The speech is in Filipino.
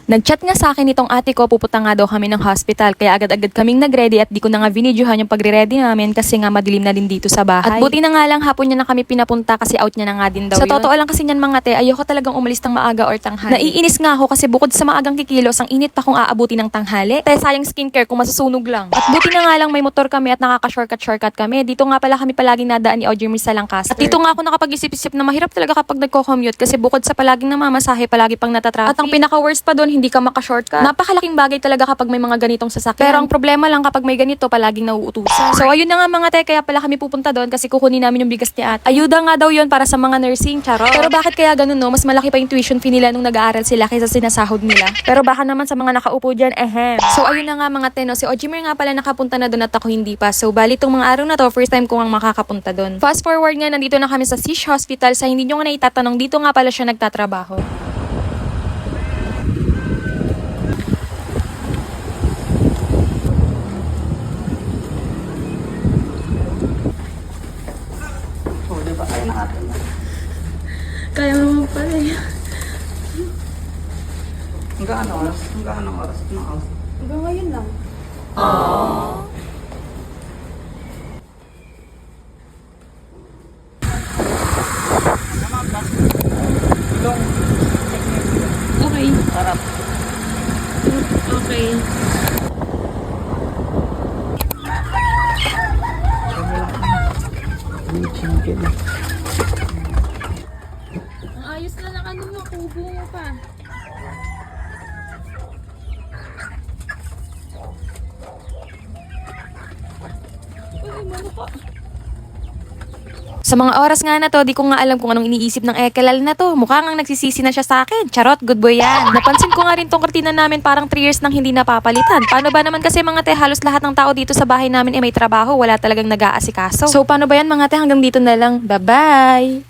Nag-chat nga sa akin itong ate ko, pupunta nga daw kami ng hospital. Kaya agad-agad kaming nag-ready at di ko na nga vinidyohan yung pagre-ready namin kasi nga madilim na din dito sa bahay. At buti na nga lang hapon niya na kami pinapunta kasi out niya na nga din daw. Sa totoo lang kasi niyan mga te, ayoko talagang umalis ng maaga or tanghali. Naiinis nga ako kasi bukod sa maagang kikilos, ang init pa kung aabuti ng tanghali. Te, sayang skincare kung masusunog lang. At buti na nga lang may motor kami at nakaka-shortcut kami. Dito nga pala kami palaging nadaan ni Audrey sa Lancaster. At dito nga ako nakapag-isip-isip na mahirap talaga kapag nagko-commute kasi bukod sa palaging namamasahe, palagi pang natatraffic. At ang pinaka-worst pa doon, hindi ka maka-shortcut. Napakalaking bagay talaga kapag may mga ganitong sasakyan. Pero ang problema lang kapag may ganito, palaging nauutusan. So ayun na nga mga te, kaya pala kami pupunta doon kasi kukunin namin yung bigas ni ate. Ayuda nga daw yun para sa mga nursing, charot. Pero bakit kaya ganun no? Mas malaki pa yung tuition fee nila nung nag-aaral sila kaysa sinasahod nila. Pero baka naman sa mga nakaupo dyan, ehem. So ayun na nga mga te, no? Si Ojimer nga pala nakapunta na doon at ako hindi pa. So bali itong mga araw na to, first time ko ang makakapunta doon. Fast forward nga, nandito na kami sa Sish Hospital. Sa hindi nyo nga naitatanong, dito nga pala siya nagtatrabaho. Kaya mo pala eh. Hanggang oras? Hanggang oras? Hanggang ngayon lang. Okay. Sarap. Okay. Chicken. Ang ayos na lang ano mo, kubo mo pa. Sa mga oras nga na to, di ko nga alam kung anong iniisip ng Ekelal na to. Mukhang ang nagsisisi na siya sa akin. Charot, good boy yan. Napansin ko nga rin tong kortina namin parang 3 years nang hindi napapalitan. Paano ba naman kasi mga te, halos lahat ng tao dito sa bahay namin ay may trabaho, wala talagang nag-aasikaso. So paano ba yan mga te, hanggang dito na lang. Bye-bye!